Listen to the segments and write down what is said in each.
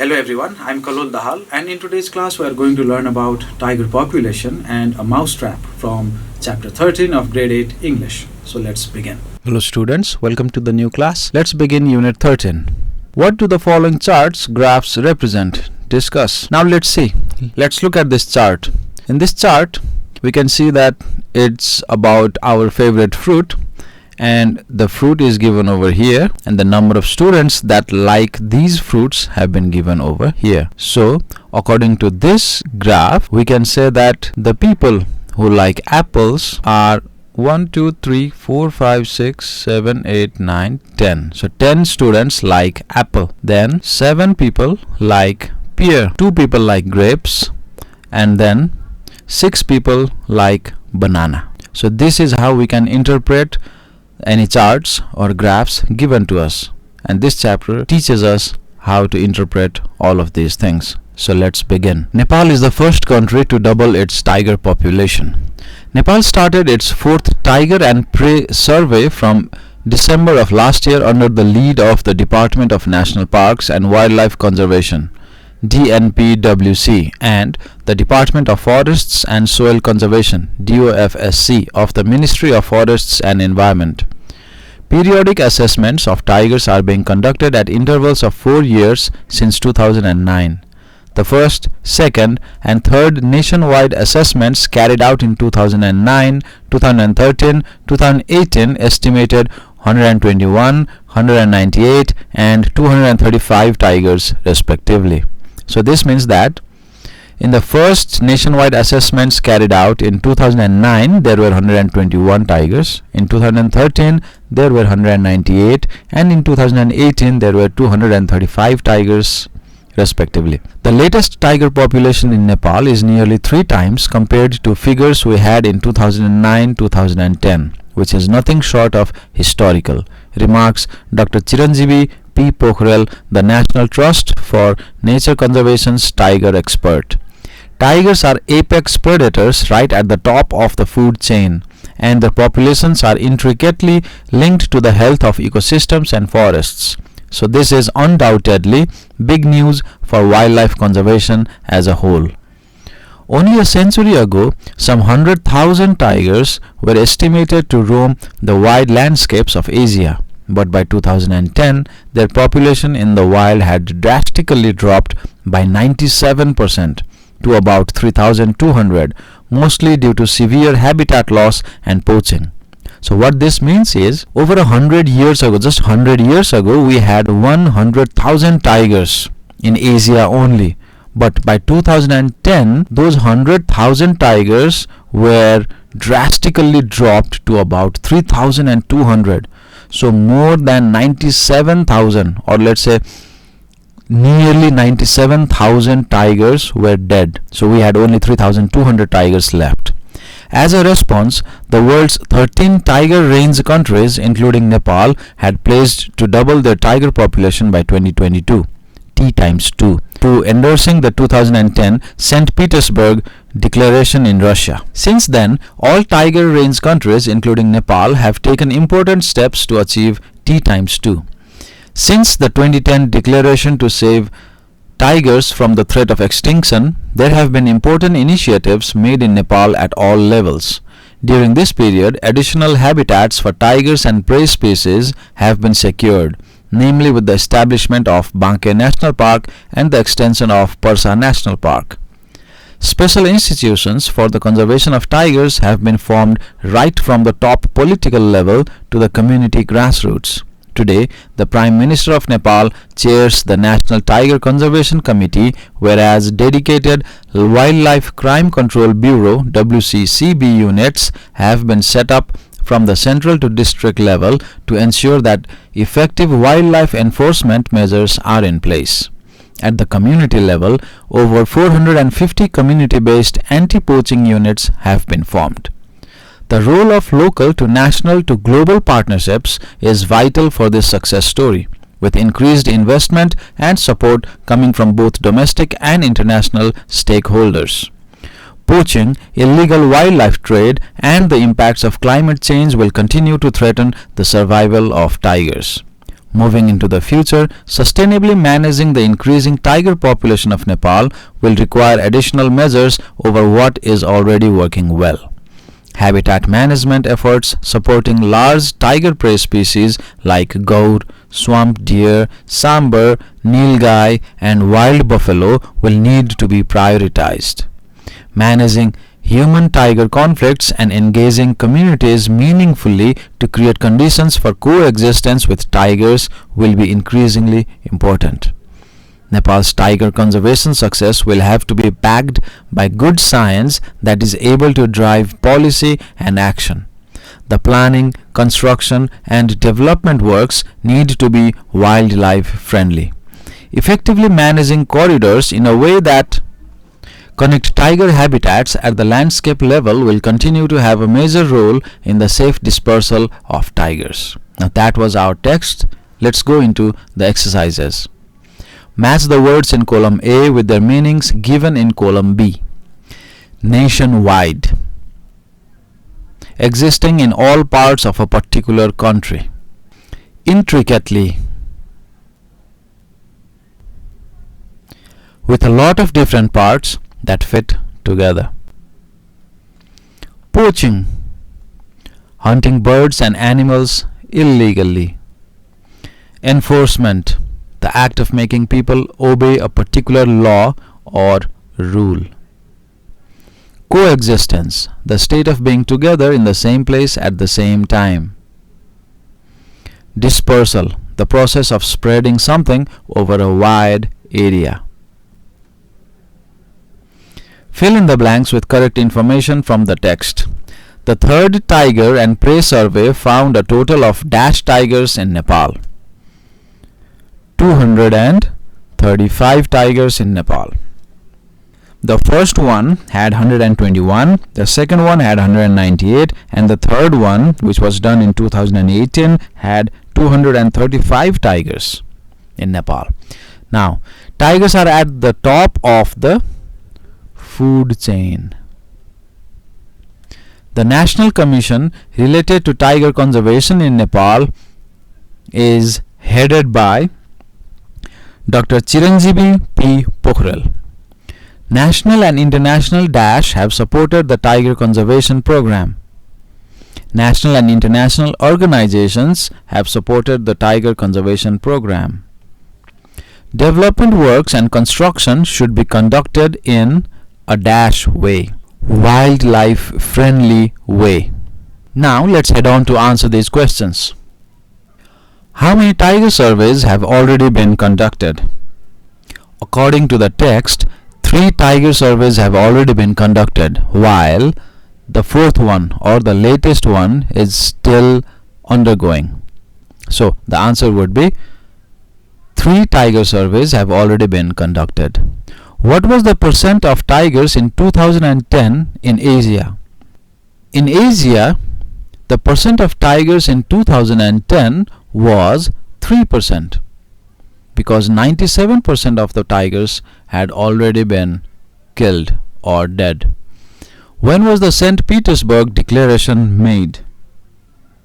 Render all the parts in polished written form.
Hello everyone, I'm Kallol Dahal, and in today's class we are going to learn about tiger population and a mousetrap from chapter 13 of grade 8 English. So let's begin. Hello students, welcome to the new class. Let's begin unit 13. What do the following charts, graphs represent? Discuss. Now let's see. Let's look at this chart. In this chart, we can see that it's about our favorite fruit, and the fruit is given over here, and the number of students that like these fruits have been given over here. So according to this graph, we can say that the people who like apples are 1, 2, 3, 4, 5, 6, 7, 8, 9, 10. So 10 students like apple. Then 7 people like pear, 2 people like grapes, and then 6 people like banana. So this is how we can interpret any charts or graphs given to us, and this chapter teaches us how to interpret all of these things. So let's begin. Nepal is the first country to double its tiger population. Nepal started its 4th tiger and prey survey from December of last year under the lead of the Department of National Parks and Wildlife Conservation DNPWC and the Department of Forests and Soil Conservation DOFSC of the Ministry of Forests and Environment. Periodic assessments of tigers are being conducted at intervals of 4 years since 2009. The first, second, and third nationwide assessments carried out in 2009, 2013, 2018 estimated 121, 198, and 235 tigers respectively. So this means that in the first nationwide assessments carried out in 2009, there were 121 tigers. In 2013, there were 198, and in 2018, there were 235 tigers respectively. The latest tiger population in Nepal is nearly 3 times compared to figures we had in 2009-2010, which is nothing short of historical, remarks Dr. Chiranjeevi P. Pokhrel, the National Trust for Nature Conservation's tiger expert. Tigers are apex predators right at the top of the food chain, and their populations are intricately linked to the health of ecosystems and forests. So this is undoubtedly big news for wildlife conservation as a whole. Only a century ago, some 100,000 tigers were estimated to roam the wide landscapes of Asia. But by 2010, their population in the wild had drastically dropped by 97% to about 3,200, mostly due to severe habitat loss and poaching. So what this means is, over 100 years ago, just 100 years ago, we had 100,000 tigers in Asia only. But by 2010, those 100,000 tigers were drastically dropped to about 3,200. So more than 97,000, or let's say nearly 97,000 tigers were dead. So we had only 3,200 tigers left. As a response, the world's 13 tiger range countries, including Nepal, had pledged to double their tiger population by 2022, T times 2, to endorsing the 2010 St. Petersburg Declaration in Russia. Since then, all tiger range countries, including Nepal, have taken important steps to achieve T times 2. Since the 2010 declaration to save tigers from the threat of extinction, there have been important initiatives made in Nepal at all levels. During this period, additional habitats for tigers and prey species have been secured, namely with the establishment of Banke National Park and the extension of Parsa National Park. Special institutions for the conservation of tigers have been formed right from the top political level to the community grassroots. Today, the Prime Minister of Nepal chairs the National Tiger Conservation Committee, whereas dedicated Wildlife Crime Control Bureau WCCB units have been set up from the central to district level to ensure that effective wildlife enforcement measures are in place. At the community level, over 450 community-based anti-poaching units have been formed. The role of local to national to global partnerships is vital for this success story, with increased investment and support coming from both domestic and international stakeholders. Poaching, illegal wildlife trade, and the impacts of climate change will continue to threaten the survival of tigers. Moving into the future, sustainably managing the increasing tiger population of Nepal will require additional measures over what is already working well. Habitat management efforts supporting large tiger prey species like gaur, swamp deer, sambar, nilgai, and wild buffalo will need to be prioritized. Managing human-tiger conflicts and engaging communities meaningfully to create conditions for coexistence with tigers will be increasingly important. Nepal's tiger conservation success will have to be backed by good science that is able to drive policy and action. The planning, construction, and development works need to be wildlife friendly. Effectively managing corridors in a way that connect tiger habitats at the landscape level will continue to have a major role in the safe dispersal of tigers. Now that was our text. Let's go into the exercises. Match the words in column A with their meanings given in column B. Nationwide. Existing in all parts of a particular country. Intricately. With a lot of different parts that fit together. Poaching. Hunting birds and animals illegally. Enforcement. The act of making people obey a particular law or rule. Coexistence. The state of being together in the same place at the same time. Dispersal. The process of spreading something over a wide area. Fill in the blanks with correct information from the text. The third tiger and prey survey found a total of dash tigers in Nepal. 235 tigers in Nepal. The first one had 121, the second one had 198, and the third one, which was done in 2018, had 235 tigers in Nepal. Now, tigers are at the top of the food chain. The National Commission related to tiger conservation in Nepal is headed by Dr. Chiranjeevi P. Pokhral. National and international DASH have supported the tiger conservation program. National and international organizations have supported the tiger conservation program. Development works and construction should be conducted in a DASH way, wildlife friendly way. Now let's head on to answer these questions. How many tiger surveys have already been conducted? According to the text, 3 tiger surveys have already been conducted, while the fourth one or the latest one is still undergoing. So the answer would be 3 tiger surveys have already been conducted. What was the percent of tigers in 2010 in Asia? In Asia, the percent of tigers in 2010 was 3%, because 97% of the tigers had already been killed or dead. When was the St. Petersburg Declaration made?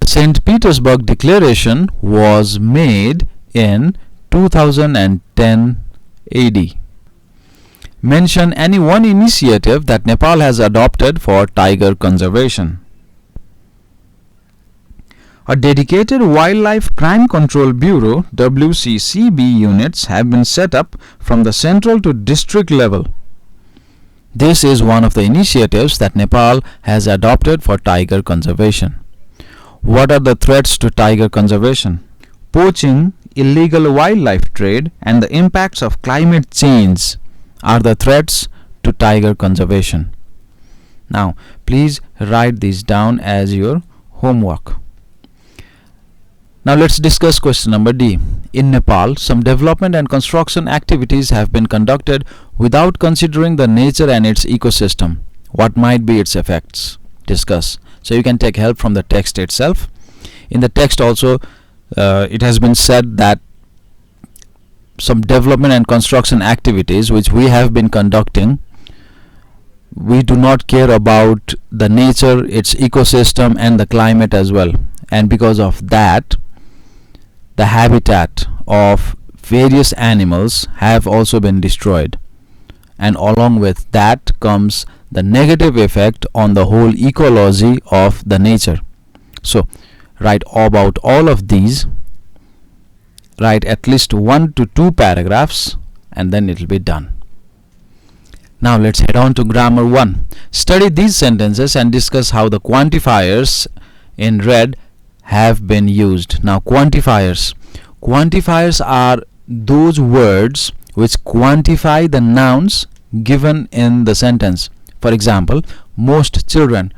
The St. Petersburg Declaration was made in 2010 AD. Mention any one initiative that Nepal has adopted for tiger conservation. A dedicated Wildlife Crime Control Bureau WCCB units have been set up from the central to district level. This is one of the initiatives that Nepal has adopted for tiger conservation. What are the threats to tiger conservation? Poaching, illegal wildlife trade, and the impacts of climate change are the threats to tiger conservation. Now, please write these down as your homework. Now let's discuss question number D. In Nepal, some development and construction activities have been conducted without considering the nature and its ecosystem. What might be its effects? Discuss. So you can take help from the text itself. In the text also, it has been said that some development and construction activities which we have been conducting, we do not care about the nature, its ecosystem, and the climate as well. And because of that, the habitat of various animals have also been destroyed, and along with that comes the negative effect on the whole ecology of the nature. So write about all of these, write at least 1 to 2 paragraphs, and then it will be done. Now let's head on to grammar 1. Study these sentences and discuss how the quantifiers in red have been used. Now quantifiers are those words which quantify the nouns given in the sentence. For example, most children.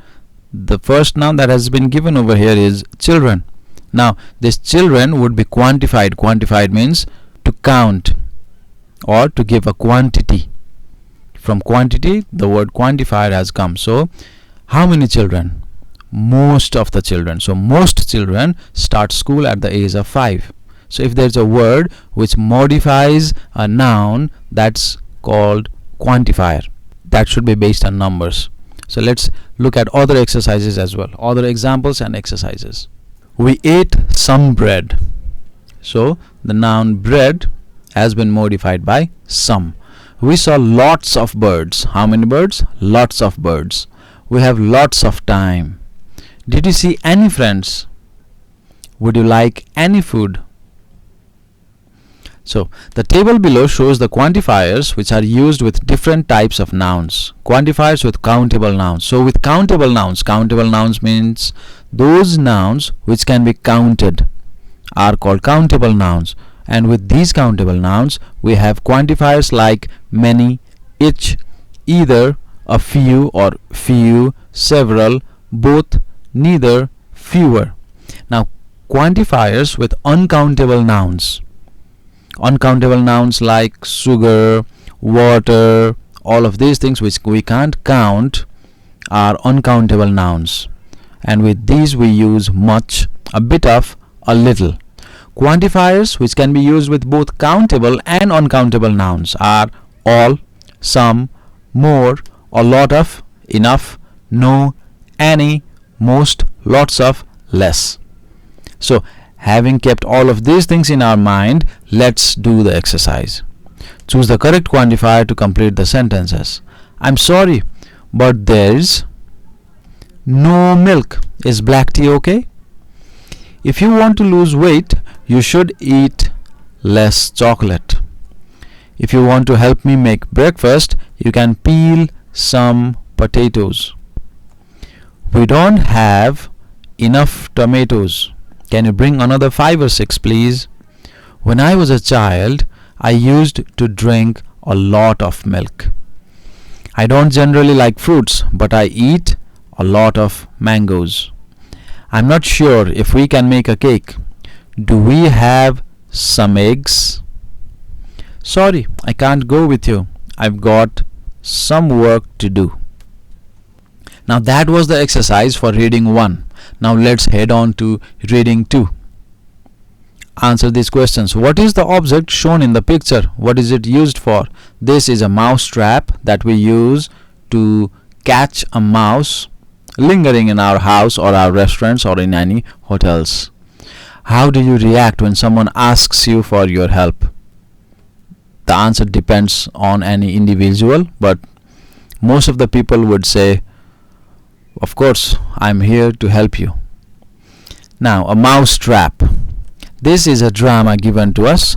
The first noun that has been given over here is children. Now this children would be quantified. Quantified means to count or to give a quantity. From quantity, the word quantifier has come. So how many children? Most of the children. So most children start school at the age of 5. So if there's a word which modifies a noun, that's called quantifier. That should be based on numbers. So let's look at other exercises as well, other examples and exercises. We ate some bread. So the noun bread has been modified by some. We saw lots of birds. How many birds? Lots of birds. We have lots of time. Did you see any friends? Would you like any food? So the table below shows the quantifiers which are used with different types of nouns. Quantifiers with countable nouns. So with countable nouns means those nouns which can be counted are called countable nouns. And with these countable nouns we have quantifiers like many, each, either, a few or few, several, both, neither, fewer. Now quantifiers with uncountable nouns. Uncountable nouns like sugar, water, all of these things which we can't count are uncountable nouns. And with these we use much, a bit of, a little. Quantifiers which can be used with both countable and uncountable nouns are all, some, more, a lot of, enough, no, any, most, lots of, less. So having kept all of these things in our mind, let's do the exercise. Choose the correct quantifier to complete the sentences. I'm sorry, but there's no milk. Is black tea okay? If you want to lose weight, you should eat less chocolate. If you want to help me make breakfast, you can peel some potatoes. We don't have enough tomatoes. Can you bring another 5 or 6 please? When I was a child, I used to drink a lot of milk. I don't generally like fruits, but I eat a lot of mangoes. I'm not sure if we can make a cake. Do we have some eggs? Sorry, I can't go with you. I've got some work to do. Now that was the exercise for reading 1. Now let's head on to reading 2. Answer these questions. What is the object shown in the picture? What is it used for? This is a mouse trap that we use to catch a mouse lingering in our house or our restaurants or in any hotels. How do you react when someone asks you for your help? The answer depends on any individual, but most of the people would say, of course, I'm here to help you. Now, a mousetrap. This is a drama given to us,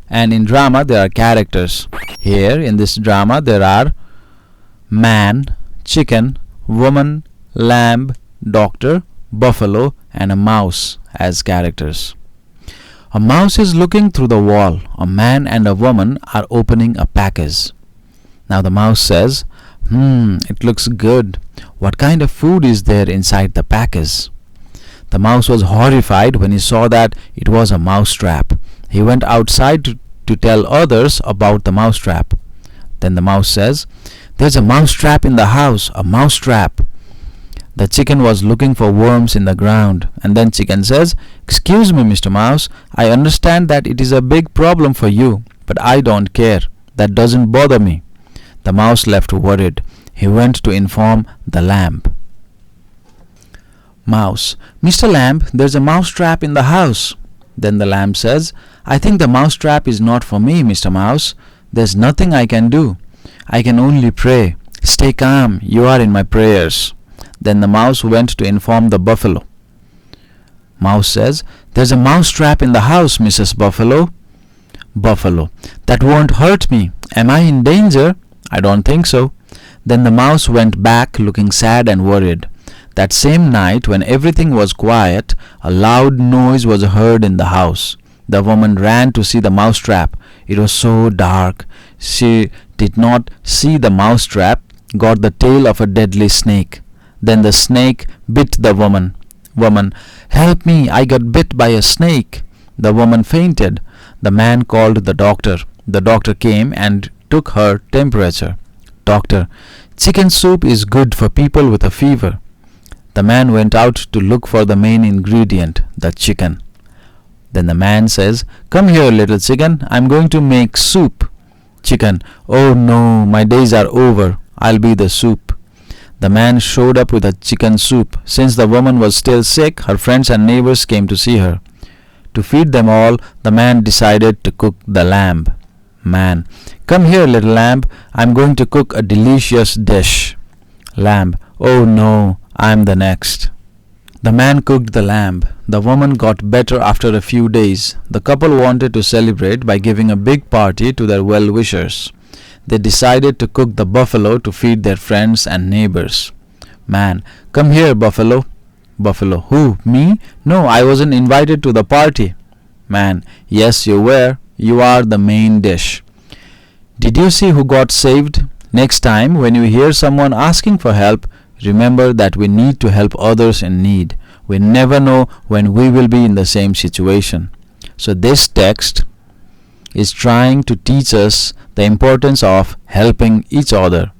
and in drama there are characters. Here in this drama there are man, chicken, woman, lamb, doctor, buffalo, and a mouse as characters. A mouse is looking through the wall. A man and a woman are opening a package. Now the mouse says, it looks good. What kind of food is there inside the package? The mouse was horrified when he saw that it was a mousetrap. He went outside to tell others about the mousetrap. Then the mouse says, there's a mousetrap in the house, a mousetrap. The chicken was looking for worms in the ground, and then chicken says, excuse me, Mr. Mouse, I understand that it is a big problem for you, but I don't care. That doesn't bother me. The mouse left worried. He went to inform the lamb. Mouse, Mr. Lamb, there's a mousetrap in the house. Then the lamb says, I think the mousetrap is not for me, Mr. Mouse. There's nothing I can do. I can only pray. Stay calm, you are in my prayers. Then the mouse went to inform the buffalo. Mouse says, There's a mousetrap in the house, Mrs. Buffalo. Buffalo, that won't hurt me. Am I in danger? I don't think so. Then the mouse went back looking sad and worried. That same night, when everything was quiet, a loud noise was heard in the house. The woman ran to see the mousetrap. It was so dark. She did not see the mousetrap, got the tail of a deadly snake. Then the snake bit the woman. Woman, help me, I got bit by a snake. The woman fainted. The man called the doctor. The doctor came and took her temperature. Doctor, chicken soup is good for people with a fever. The man went out to look for the main ingredient, the chicken. Then the man says, Come here, little chicken, I'm going to make soup. Chicken, oh no, my days are over. I'll be the soup. The man showed up with a chicken soup. Since the woman was still sick, her friends and neighbors came to see her. To feed them all, the man decided to cook the lamb. Man, come here, little lamb, I'm going to cook a delicious dish. Lamb, oh no, I'm the next. The man cooked the lamb. The woman got better after a few days. The couple wanted to celebrate by giving a big party to their well-wishers. They decided to cook the buffalo to feed their friends and neighbors. Man, come here, buffalo. Buffalo, who, me? No, I wasn't invited to the party. Man, yes, you were. You are the main dish. Did you see who got saved? Next time, when you hear someone asking for help, remember that we need to help others in need. We never know when we will be in the same situation. So this text is trying to teach us the importance of helping each other.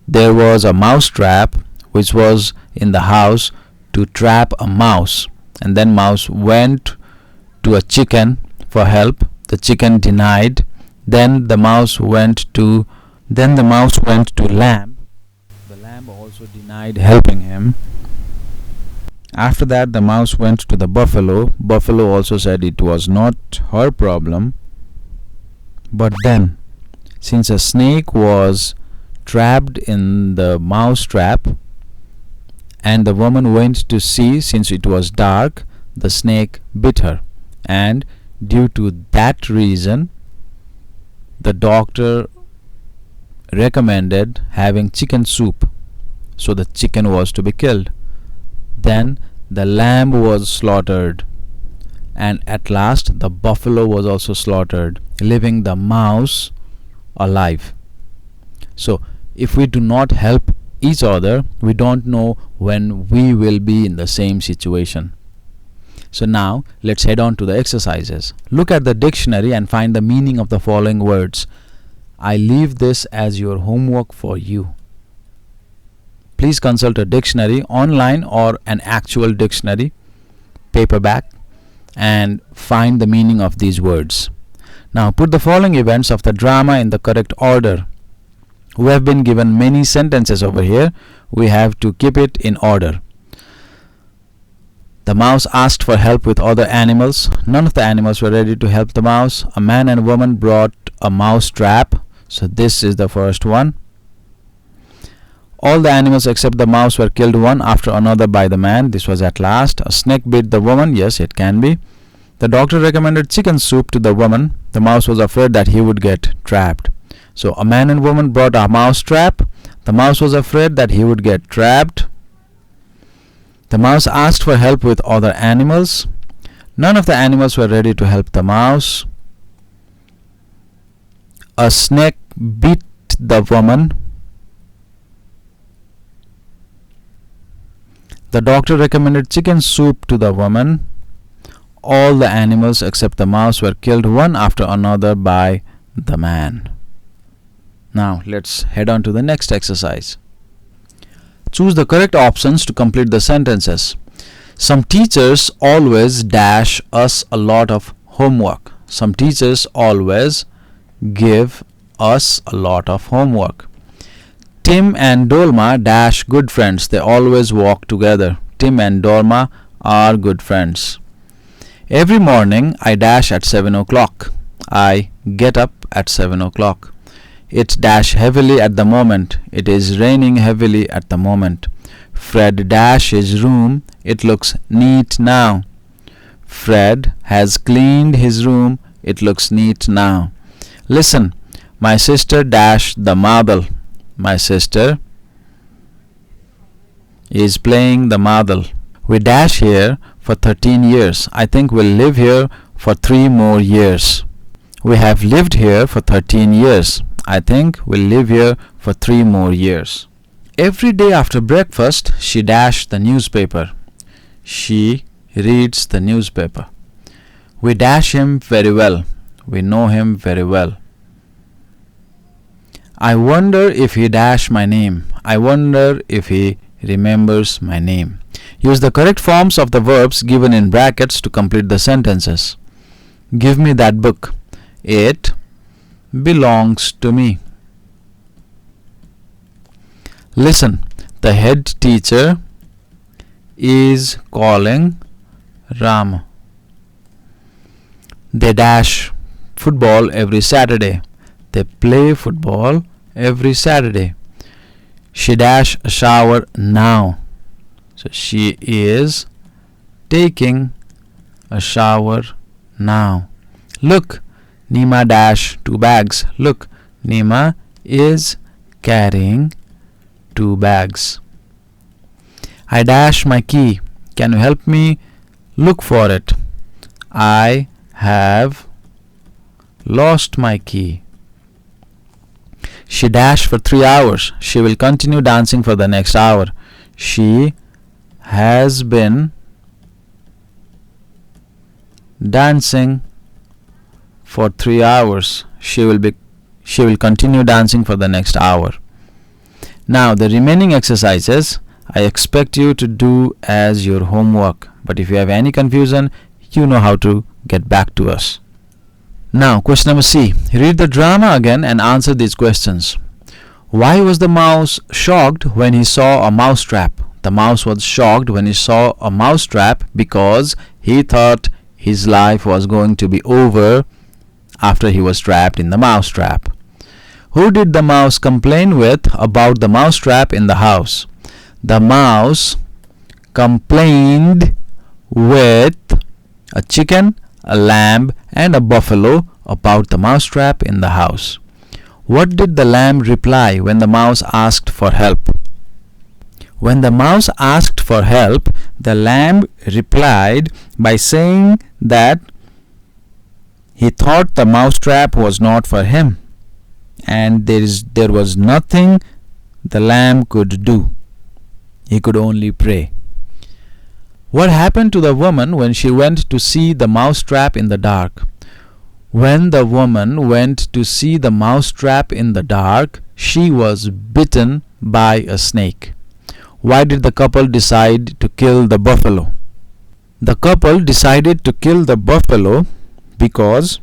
There was a mousetrap which was in the house to trap a mouse, and then mouse went to a chicken for help. The chicken denied. Then the mouse went to lamb. The lamb also denied helping him. After that, the mouse went to the buffalo. Buffalo also said it was not her problem. But then, since a snake was trapped in the mouse trap, and the woman went to see, since it was dark, the snake bit her. And due to that reason, the doctor recommended having chicken soup. So the chicken was to be killed. Then the lamb was slaughtered, and at last the buffalo was also slaughtered, leaving the mouse alive. So if we do not help each other, we don't know when we will be in the same situation. So now let's head on to the exercises. Look at the dictionary and find the meaning of the following words. I leave this as your homework for you. Please consult a dictionary online or an actual dictionary, paperback, and find the meaning of these words. Now put the following events of the drama in the correct order. We have been given many sentences over here. We have to keep it in order. The mouse asked for help with other animals. None of the animals were ready to help the mouse. A man and woman brought a mouse trap. So this is the first one. All the animals except the mouse were killed one after another by the man. This was at last. A snake bit the woman. Yes, it can be. The doctor recommended chicken soup to the woman. The mouse was afraid that he would get trapped. So a man and woman brought a mouse trap. The mouse was afraid that he would get trapped. The mouse asked for help with other animals. None of the animals were ready to help the mouse. A snake bit the woman. The doctor recommended chicken soup to the woman. All the animals except the mouse were killed one after another by the man. Now let's head on to the next exercise. Choose the correct options to complete the sentences. Some teachers always dash us a lot of homework. Some teachers always give us a lot of homework. Tim and Dolma dash good friends. They always walk together. Tim and Dolma are good friends. Every morning I dash at 7 o'clock. I get up at 7 o'clock. It dash heavily at the moment. It is raining heavily at the moment. Fred dash his room. It looks neat now. Fred has cleaned his room. It looks neat now. Listen, my sister dash the marble. My sister is playing the marble. We dash here for 13 years. I think we'll live here for 3 more years. We have lived here for 13 years. I think we'll live here for 3 more years. Every day after breakfast, she dash the newspaper. She reads the newspaper. We dash him very well. We know him very well. I wonder if he dash my name. I wonder if he remembers my name. Use the correct forms of the verbs given in brackets to complete the sentences. Give me that book. It belongs to me. Listen, the head teacher is calling Ram. They dash football every Saturday. They play football every Saturday. She dash a shower now. So she is taking a shower now. Look, Nima dash 2 bags. Look, Nima is carrying 2 bags. I dash my key. Can you help me look for it? I have lost my key. She dashed for 3 hours. She will continue dancing for the next hour. She has been dancing for 3 hours. She will continue dancing for the next hour. Now the remaining exercises I expect you to do as your homework. But if you have any confusion, you know how to get back to us. Now question number C. Read the drama again and answer these questions. Why was the mouse shocked when he saw a mousetrap? The mouse was shocked when he saw a mousetrap because he thought his life was going to be over after he was trapped in the mousetrap. Who did the mouse complain with about the mousetrap in the house? The mouse complained with a chicken, a lamb, and a buffalo about the mousetrap in the house. What did the lamb reply when the mouse asked for help? When the mouse asked for help, the lamb replied by saying that he thought the mousetrap was not for him, and there was nothing the lamb could do. He could only pray. What happened to the woman when she went to see the mousetrap in the dark? When the woman went to see the mousetrap in the dark, she was bitten by a snake. Why did the couple decide to kill the buffalo? The couple decided to kill the buffalo because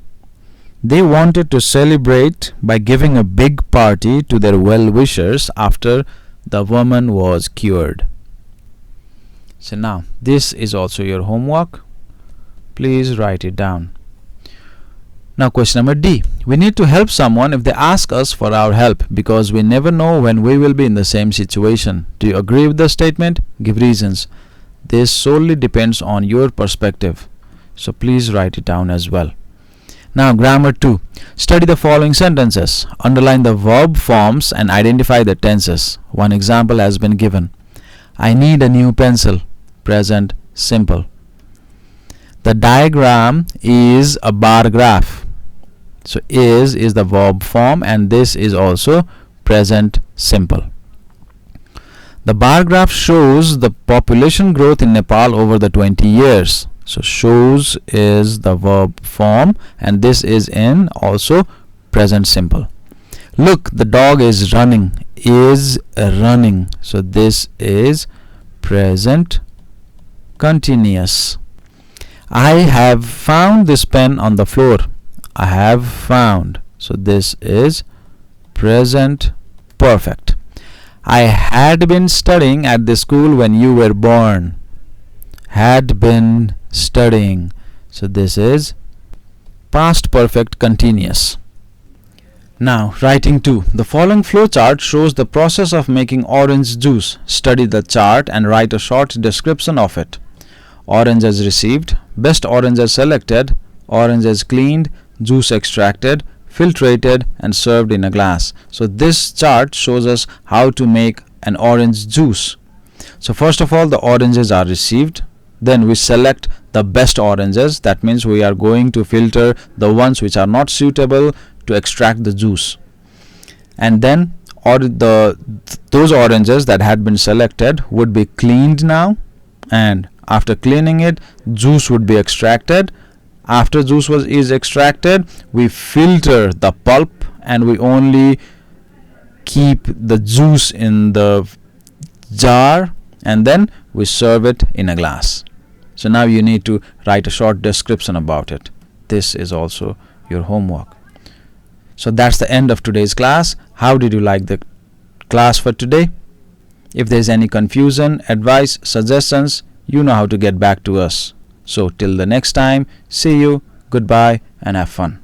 they wanted to celebrate by giving a big party to their well-wishers after the woman was cured. So now this is also your homework. Please write it down. Now question number D. We need to help someone if they ask us for our help because we never know when we will be in the same situation. Do you agree with the statement? Give reasons. This solely depends on your perspective. So please write it down as well. Now grammar 2. Study the following sentences. Underline the verb forms and identify the tenses. One example has been given. I need a new pencil. Present simple. The diagram is a bar graph. So is the verb form and this is also present simple. The bar graph shows the population growth in Nepal over the 20 years. So shows is the verb form and this is in also present simple. Look, the dog is running. Is running. So this is present continuous. I have found this pen on the floor. I have found. So this is present perfect. I had been studying at the school when you were born. Had been studying. So this is past perfect continuous. Now, writing 2. The following flowchart shows the process of making orange juice. Study the chart and write a short description of it. Oranges received, best oranges selected, oranges cleaned, juice extracted, filtrated and served in a glass. So this chart shows us how to make an orange juice. So first of all, the oranges are received. Then we select the best oranges. That means we are going to filter the ones which are not suitable to extract the juice. And then those oranges that had been selected would be cleaned now, and after cleaning it, juice would be extracted. After juice is extracted, we filter the pulp and we only keep the juice in the jar, and then we serve it in a glass. So now you need to write a short description about it. This is also your homework. So that's the end of today's class. How did you like the class for today? If there's any confusion, advice, suggestions, you know how to get back to us. So till the next time, see you, goodbye and have fun.